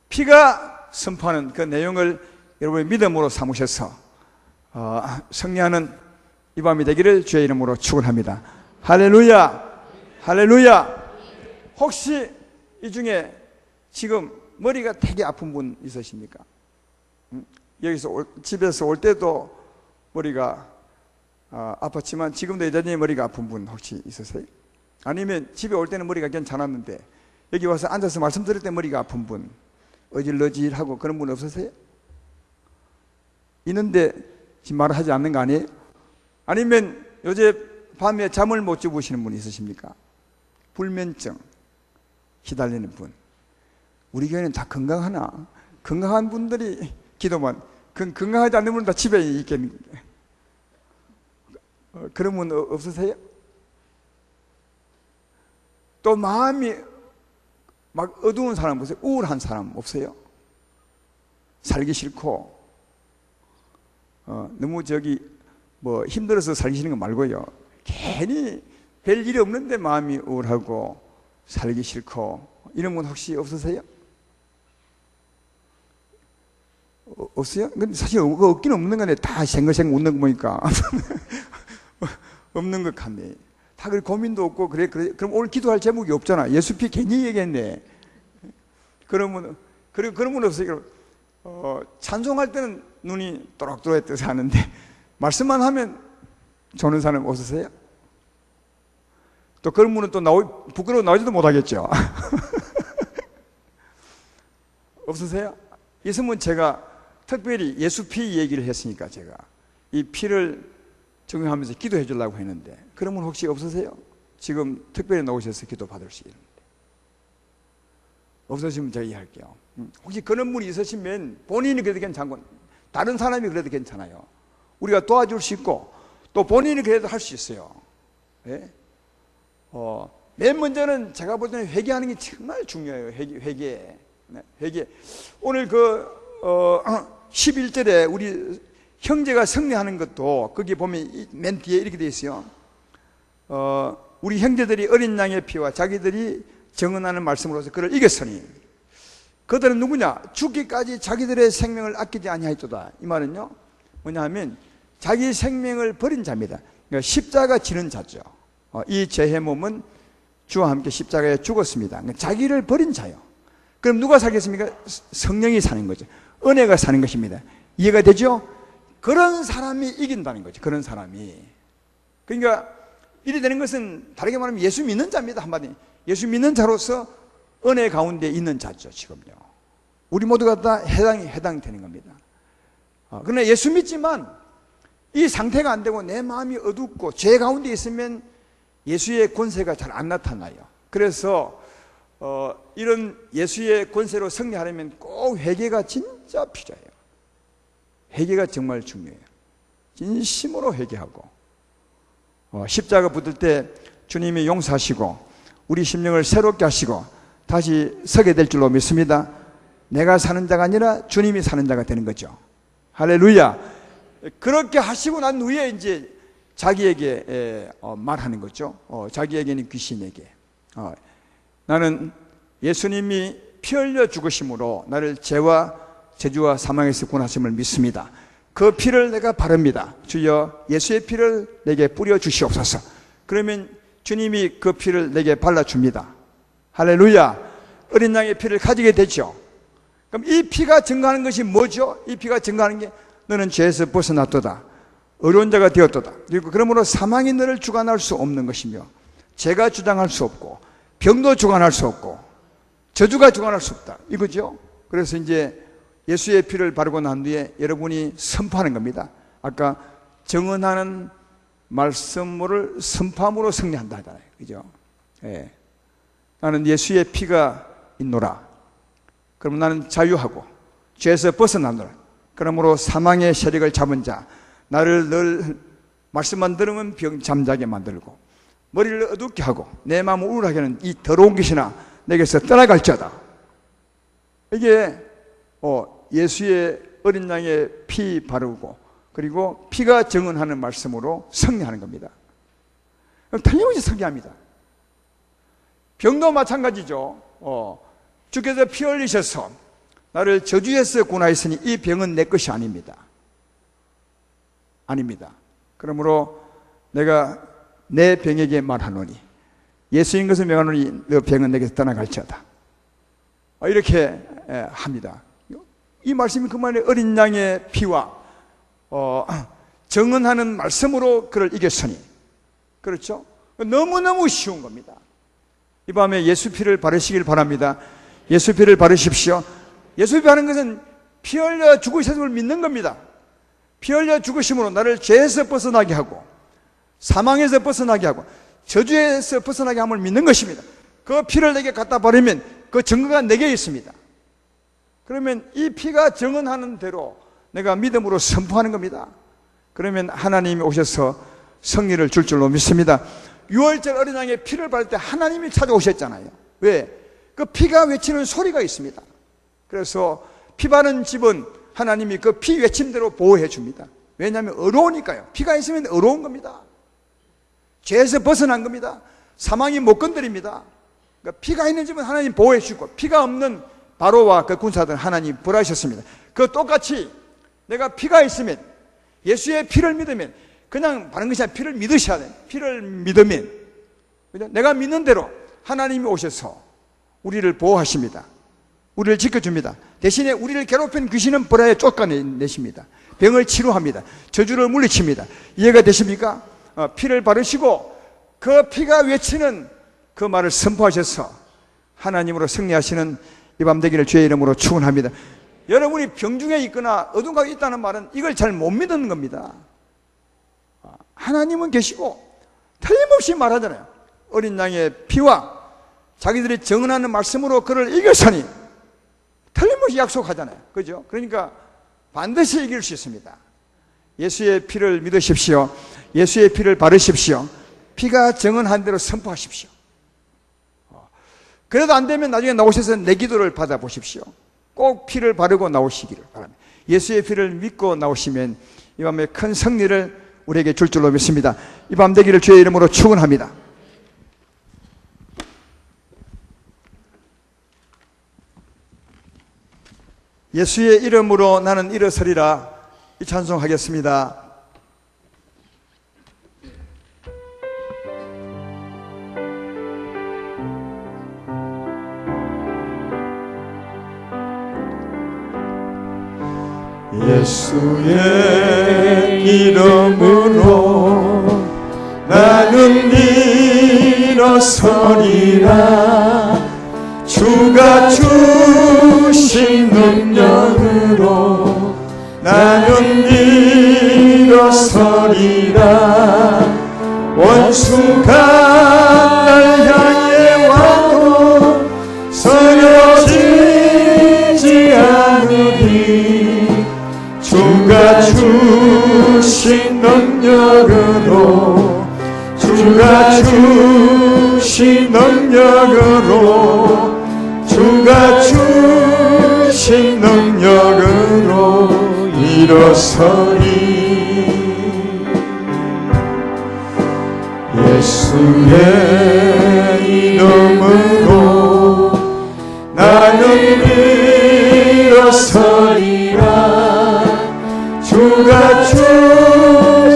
피가 선포하는 그 내용을 여러분의 믿음으로 삼으셔서 승리하는 이 밤이 되기를 주의 이름으로 축원합니다. 할렐루야, 할렐루야. 혹시 이 중에 지금 머리가 되게 아픈 분 있으십니까? 여기서 집에서 올 때도 머리가 아팠지만 지금도 여전히 머리가 아픈 분 혹시 있으세요? 아니면 집에 올 때는 머리가 괜찮았는데 여기 와서 앉아서 말씀 들을 때 머리가 아픈 분, 어질러질하고 그런 분 없으세요? 있는데 지금 말을 하지 않는 거 아니에요? 아니면 요새 밤에 잠을 못 주무시는 분 있으십니까? 불면증 기다리는 분. 우리 교회는 다 건강하나? 건강한 분들이 기도만, 건강하지 않는 분은 다 집에 있겠는데 그런 분 없으세요? 또 마음이 막 어두운 사람 없어요? 우울한 사람 없어요? 살기 싫고 너무 뭐 힘들어서 살기 싫은 거 말고요, 괜히 별 일이 없는데 마음이 우울하고 살기 싫고 이런 분 혹시 없으세요? 없어요? 근데 사실 없긴 없는 건데 다 생글생글 웃는 거 보니까 없는 것 같네. 다 그래, 고민도 없고 그래. 그럼 오늘 기도할 제목이 없잖아. 예수 피 괜히 얘기했네. 그러면 그런 분 없어요. 찬송할 때는 눈이 또록또록 떠서 하는데 말씀만 하면 조는 사람 없으세요? 또 그런 분은 또 부끄러워 나오지도 못하겠죠. 없으세요? 있으면 제가 특별히 예수 피 얘기를 했으니까 제가 이 피를 적용하면서 기도해 주려고 했는데, 그러면 혹시 없으세요? 지금 특별히 나오셔서 기도 받을 수 있는데. 없으시면 제가 이해할게요. 혹시 그런 분이 있으시면 본인이 그래도 괜찮고 다른 사람이 그래도 괜찮아요. 우리가 도와줄 수 있고 또 본인이 그래도 할 수 있어요. 네? 맨 먼저는 제가 볼 때는 회개하는 게 정말 중요해요. 회개. 네, 회개. 오늘 11절에 우리 형제가 승리하는 것도 거기 보면 맨 뒤에 이렇게 되어 있어요. 우리 형제들이 어린 양의 피와 자기들이 정언하는 말씀으로서 그를 이겼으니 그들은 누구냐? 죽기까지 자기들의 생명을 아끼지 아니하였도다. 이 말은요, 뭐냐 하면 자기 생명을 버린 자입니다. 그러니까 십자가 지는 자죠. 이 죄의 몸은 주와 함께 십자가에 죽었습니다. 그러니까 자기를 버린 자요. 그럼 누가 살겠습니까? 성령이 사는 거죠. 은혜가 사는 것입니다. 이해가 되죠? 그런 사람이 이긴다는 거죠. 그런 사람이. 그러니까 이래 되는 것은 다르게 말하면 예수 믿는 자입니다. 한마디. 예수 믿는 자로서 은혜 가운데 있는 자죠. 지금요. 우리 모두가 다 해당되는 겁니다. 그러나 예수 믿지만 이 상태가 안 되고 내 마음이 어둡고 죄 가운데 있으면 예수의 권세가 잘 안 나타나요. 그래서 이런 예수의 권세로 승리하려면 꼭 회개가 진짜 필요해요. 회개가 정말 중요해요. 진심으로 회개하고 십자가 붙을 때 주님이 용서하시고 우리 심령을 새롭게 하시고 다시 서게 될 줄로 믿습니다. 내가 사는 자가 아니라 주님이 사는 자가 되는 거죠. 할렐루야. 그렇게 하시고 난 후에 이제 자기에게 말하는 거죠. 자기에게는 귀신에게 나는 예수님이 피 흘려 죽으심으로 나를 죄와 저주와 사망에서 구원하심을 믿습니다. 그 피를 내가 바릅니다. 주여 예수의 피를 내게 뿌려 주시옵소서. 그러면 주님이 그 피를 내게 발라줍니다. 할렐루야. 어린 양의 피를 가지게 되죠. 그럼 이 피가 증거하는 것이 뭐죠? 이 피가 증거하는 게 너는 죄에서 벗어났도다. 어려운 자가 되었도다. 그리고 그러므로 사망이 너를 주관할 수 없는 것이며 죄가 주장할 수 없고 병도 주관할 수 없고 저주가 주관할 수 없다. 이거죠. 그래서 이제 예수의 피를 바르고 난 뒤에 여러분이 선포하는 겁니다. 아까 정언하는 말씀을 선포함으로 승리한다 하잖아요. 그죠? 예. 나는 예수의 피가 있노라. 그럼 나는 자유하고 죄에서 벗어나노라. 그러므로 사망의 세력을 잡은 자, 나를 늘 말씀만 들으면 병 잠자게 만들고 머리를 어둡게 하고 내 마음을 우울하게 하는 이 더러운 귀신아 내게서 떠나갈지어다. 이게 예수의 어린 양의 피 바르고 그리고 피가 증언하는 말씀으로 승리하는 겁니다. 틀림없이 승리합니다. 병도 마찬가지죠. 주께서 피 흘리셔서 나를 저주에서 구원하였으니 이 병은 내 것이 아닙니다. 아닙니다. 그러므로 내가 내 병에게 말하노니 예수인 것을 명하노니 너 병은 내게서 떠나갈지어다. 이렇게 합니다. 이 말씀이 그만의 어린 양의 피와 정언하는 말씀으로 그를 이겼으니, 그렇죠? 너무너무 쉬운 겁니다. 이 밤에 예수 피를 바르시길 바랍니다. 예수 피를 바르십시오. 예수 피 바르는 것은 피 흘려 죽으심을 믿는 겁니다. 피 흘려 죽으심으로 나를 죄에서 벗어나게 하고 사망에서 벗어나게 하고 저주에서 벗어나게 함을 믿는 것입니다. 그 피를 내게 갖다 바르면 그 증거가 내게 있습니다. 그러면 이 피가 정언하는 대로 내가 믿음으로 선포하는 겁니다. 그러면 하나님이 오셔서 승리를 줄 줄로 믿습니다. 6월절 어린 양의 피를 바를 때 하나님이 찾아오셨잖아요. 왜? 그 피가 외치는 소리가 있습니다. 그래서 피 바른 집은 하나님이 그 피 외침대로 보호해 줍니다. 왜냐하면 어려우니까요. 피가 있으면 어려운 겁니다. 죄에서 벗어난 겁니다. 사망이 못 건드립니다. 그러니까 피가 있는 집은 하나님 보호해 주고, 피가 없는 바로와 그 군사들은 하나님 벌하셨습니다. 그 똑같이 내가 피가 있으면, 예수의 피를 믿으면, 그냥 바른 것이 아니라 피를 믿으셔야 돼요. 피를 믿으면 내가 믿는 대로 하나님이 오셔서 우리를 보호하십니다. 우리를 지켜줍니다. 대신에 우리를 괴롭힌 귀신은 벌하여 쫓아내십니다. 병을 치료합니다. 저주를 물리칩니다. 이해가 되십니까? 피를 바르시고 그 피가 외치는 그 말을 선포하셔서 하나님으로 승리하시는 이 밤 되기를 주의 이름으로 축원합니다. 여러분이 병중에 있거나 어둠 가운데 있다는 말은 이걸 잘 못 믿는 겁니다. 하나님은 계시고 틀림없이 말하잖아요. 어린 양의 피와 자기들이 정언하는 말씀으로 그를 이겼으니 틀림없이 약속하잖아요. 그죠? 그러니까 반드시 이길 수 있습니다. 예수의 피를 믿으십시오. 예수의 피를 바르십시오. 피가 정언한 대로 선포하십시오. 그래도 안 되면 나중에 나오셔서 내 기도를 받아보십시오. 꼭 피를 바르고 나오시기를 바랍니다. 예수의 피를 믿고 나오시면 이 밤에 큰 승리를 우리에게 줄 줄로 믿습니다. 이 밤 되기를 주의 이름으로 축원합니다. 예수의 이름으로 나는 일어서리라, 이 찬송하겠습니다. 예수의 이름으로 나는 일어서리라. 주가 주신 능력으로 나는 일어서리라. 원수가 날 향해 와도 쓰러지지 않으리. 주가 주신 능력으로, 주가 주신 능력으로, 주가 주신 능력으로 일어서리. 예수의 이름으로 나는 일어서리라. 주가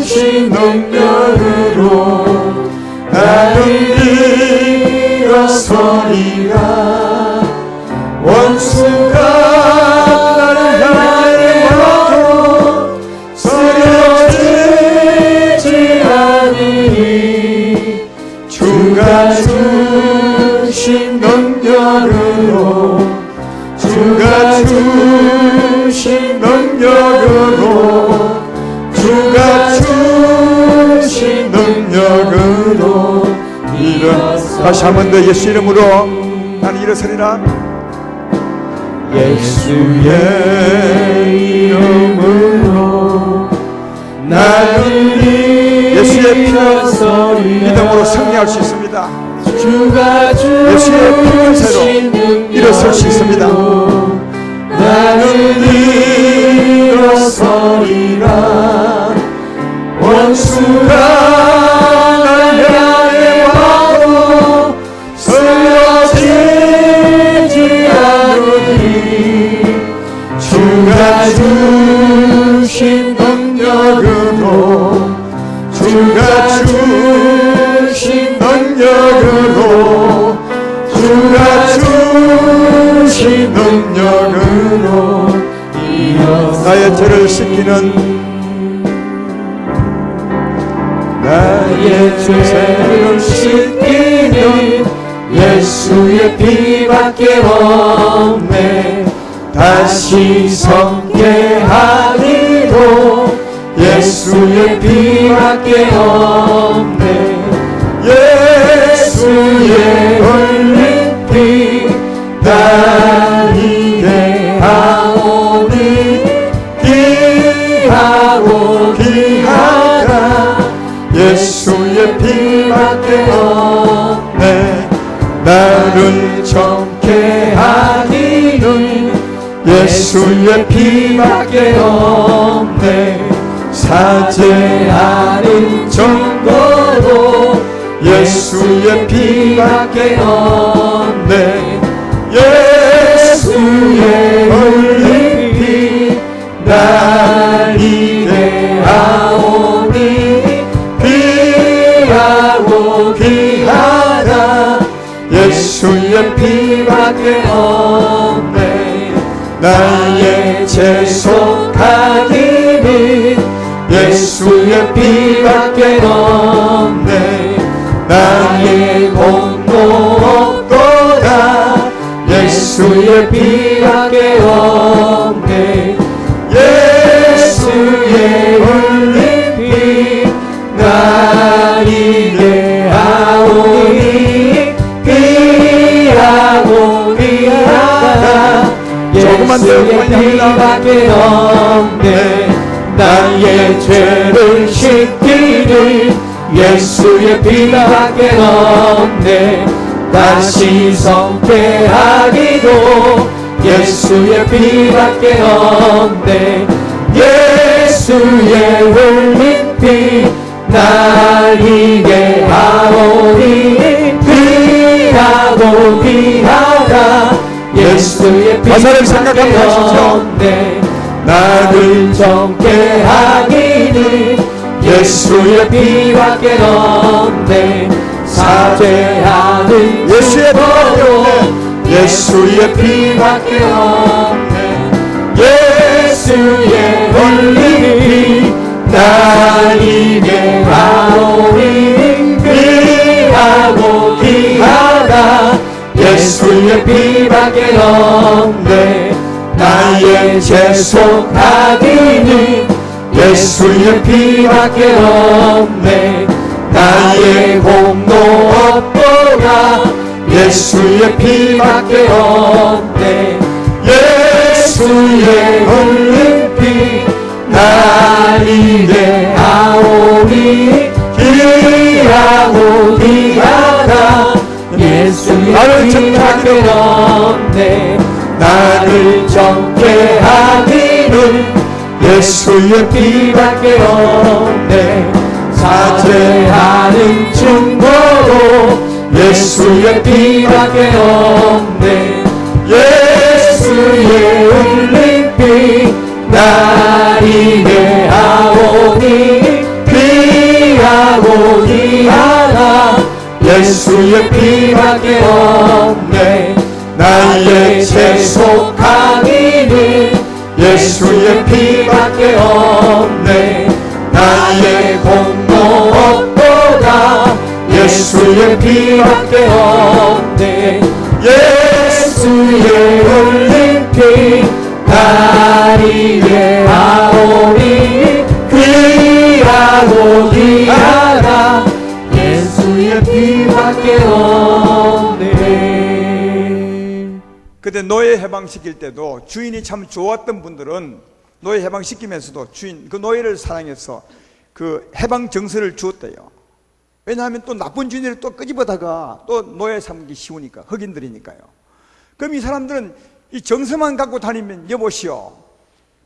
주신 능력으로 나는 일어서리라. 원수가 나를 향해 와도 쓰러지지 않으리. 주가 주신 능력으로, 주가 주신 능력으로, 주가 주신 능력으로 일어서. 다시 한 번 더 예수 이름으로 나는 일어서리라. 예수의 이름으로 나는 예수의 피로 일어서리라. 믿음으로 승리할 수 있습니다. 주가 예수의 피로 일어설 수 있습니다. 나는 일어서리라. 원수가 날 향해 와도 쓰러지지 않으리. 주가 주신 능력으로 주가 주신 능력으로 나의 죄를 씻기는 나의 죄를 씻기는 예수의 피밖에 없네. 다시 성계하리도 예수의 피밖에 없네. 예수의 흘린 피 나에게 하오니 귀하고 귀하다. 예수의 피밖에 없네. 나를 정케 하기는 예수의 피밖에 없네. 사죄하는 정도로 예수의 피밖에 없네. 예수의 흘린 피 나에게 하오니 귀하고 귀하다. 예수의 피밖에 없네. 나의 재속하기는 예수의 피밖에 없네. 나의 공로 없도다. 예수의 피밖에 없네. 예수의 흘린 피 나에게 하오니 귀하고 귀하다. 조금만 더 예수의 피밖에 없네. 나의 죄를 씻기는 예수의 피밖에 없네. 다시 성케하기도 예수의 피밖에 없네. 예수의 흘린 피 나에게 하오니 귀하고 귀하다. 예수의 피밖에 없네. 나를 정케 하기는 예수의 피밖에 없네. 사죄하는 예수의 피밖에 없네. 예수의 피밖에 없네. 예수의 흘린 피 나에게 하오니 귀하고 귀하다. 예수의 피밖에 없네. 나의 재속하기는 예수의 피밖에 없네. 나의 공로 없도다. 예수의 피밖에 없네. 예수의 흘린 피 나에게 하오니 귀하고 귀하다. 예수의 피밖에 없네. 나를 정케 하기는 예수의 피밖에 없네. 사죄하는 증거로 예수의 피밖에 없네. 예수의 흘린 피 나에게 하오니 귀하고 귀하다. 예수의 피밖에 없네. 나의 재속하기는 예수의 피밖에 없네. 나의 공로 없도다. 예수의 피밖에 없네. 예수의 흘린 피 나에게 하오니 귀하고 귀하다. 예수의 피밖에 없네. 그때 노예 해방시킬 때도 주인이 참 좋았던 분들은 노예 해방시키면서도 주인, 그 노예를 사랑해서 그 해방 정서를 주었대요. 왜냐하면 또 나쁜 주인을 또 끄집어다가 또 노예 삼기 쉬우니까, 흑인들이니까요. 그럼 이 사람들은 이 정서만 갖고 다니면, 여보시오,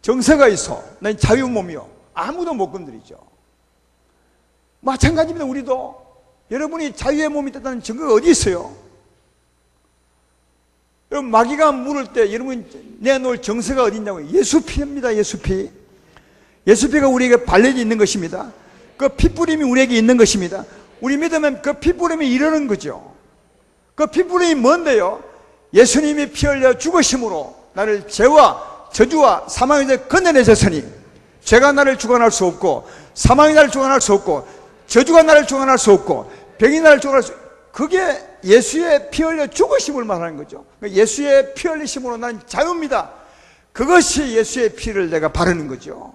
정서가 있어, 난 자유 몸이요, 아무도 못 건드리죠. 마찬가지입니다. 우리도 여러분이 자유의 몸이 됐다는 증거가 어디 있어요? 여러분, 마귀가 물을 때 여러분 내놓을 정서가 어디 있냐고요? 예수 피입니다. 예수 피. 예수 피가 우리에게 발려져 있는 것입니다. 그 피뿌림이 우리에게 있는 것입니다. 우리 믿으면 그 피뿌림이 이러는 거죠. 그 피뿌림이 뭔데요? 예수님이 피 흘려 죽으심으로 나를 죄와 저주와 사망에서 건져내셨으니 죄가 나를 주관할 수 없고 사망이 나를 주관할 수 없고 저주가 나를 주관할 수 없고 병이 나를 주관할 수 없고, 그게 예수의 피 흘려 죽으심을 말하는 거죠. 예수의 피 흘리심으로 나는 자유입니다. 그것이 예수의 피를 내가 바르는 거죠.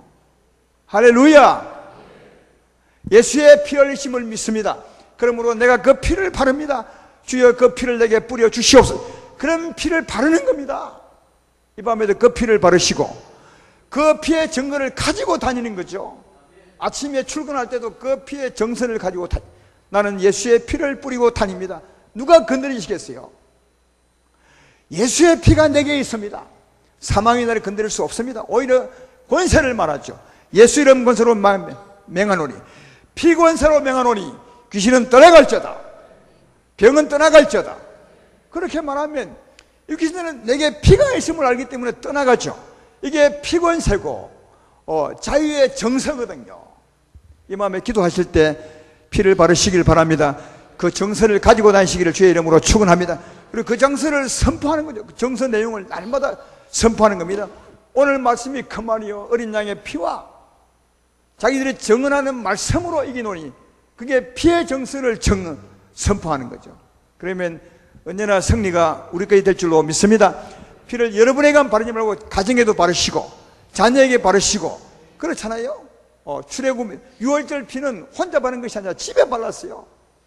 할렐루야. 예수의 피 흘리심을 믿습니다. 그러므로 내가 그 피를 바릅니다. 주여 그 피를 내게 뿌려 주시옵소서. 그런 피를 바르는 겁니다. 이 밤에도 그 피를 바르시고 그 피의 증거를 가지고 다니는 거죠. 아침에 출근할 때도 그 피의 정선을 가지고 나는 예수의 피를 뿌리고 다닙니다. 누가 건드리시겠어요? 예수의 피가 내게 있습니다. 사망이 나를 건드릴 수 없습니다. 오히려 권세를 말하죠. 예수 이름 권세로 맹하노니 피권세로 맹하노니 귀신은 떠나갈지어다 병은 떠나갈지어다. 그렇게 말하면 이 귀신은 내게 피가 있음을 알기 때문에 떠나가죠. 이게 피권세고 자유의 정서거든요. 이 마음에 기도하실 때 피를 바르시길 바랍니다. 그 정서를 가지고 다니시기를 주의 이름으로 축원합니다. 그리고 그 정서를 선포하는 거죠. 그 정서 내용을 날마다 선포하는 겁니다. 오늘 말씀이 그만이요 어린 양의 피와 자기들이 정언하는 말씀으로 이기노니 그게 피의 정서를 선포하는 거죠. 그러면 언제나 승리가 우리까지 될 줄로 믿습니다. 피를 여러분에게만 바르지 말고 가정에도 바르시고 자녀에게 바르시고 그렇잖아요. 출애굽 6월절 피는 혼자 바르는 것이 아니라 집에 발랐어요.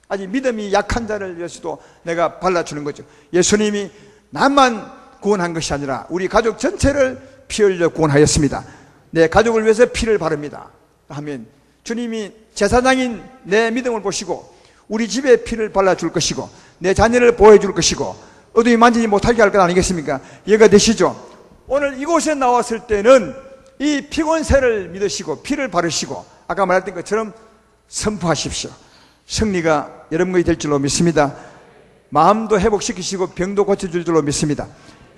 아직 믿음이 약한 자를 위해서도 내가 발라주는 거죠. 예수님이 나만 구원한 것이 아니라 우리 가족 전체를 피 흘려 구원하였습니다. 내 가족을 위해서 피를 바릅니다 하면 주님이 제사장인 내 믿음을 보시고 우리 집에 피를 발라줄 것이고 내 자녀를 보호해줄 것이고 어둠이 만지지 못하게 할 것 아니겠습니까? 이해가 되시죠? 오늘 이곳에 나왔을 때는 이 피권세를 믿으시고 피를 바르시고 아까 말했던 것처럼 선포하십시오. 승리가 여러분이 될 줄로 믿습니다. 마음도 회복시키시고 병도 고쳐줄 줄로 믿습니다.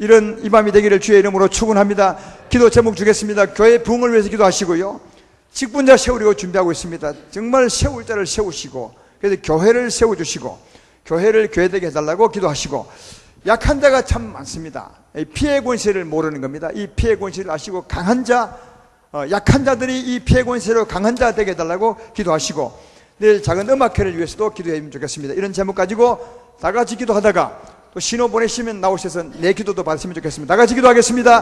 이런 이 밤이 되기를 주의 이름으로 축원합니다. 기도 제목 주겠습니다. 교회 부흥을 위해서 기도하시고요. 직분자 세우려고 준비하고 있습니다. 정말 세울 자를 세우시고 그래서 교회를 세워주시고 교회를 교회되게 해달라고 기도하시고 약한 자가 참 많습니다. 피해 권세를 모르는 겁니다. 이 피해 권세를 아시고 강한 자, 약한 자들이 이 피해 권세로 강한 자 되게 해달라고 기도하시고 내일 작은 음악회를 위해서도 기도해주면 좋겠습니다. 이런 제목 가지고 다 같이 기도하다가 또 신호 보내시면 나오셔서 내 기도도 받으시면 좋겠습니다. 다 같이 기도하겠습니다.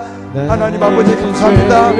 하나님 아버지 감사합니다.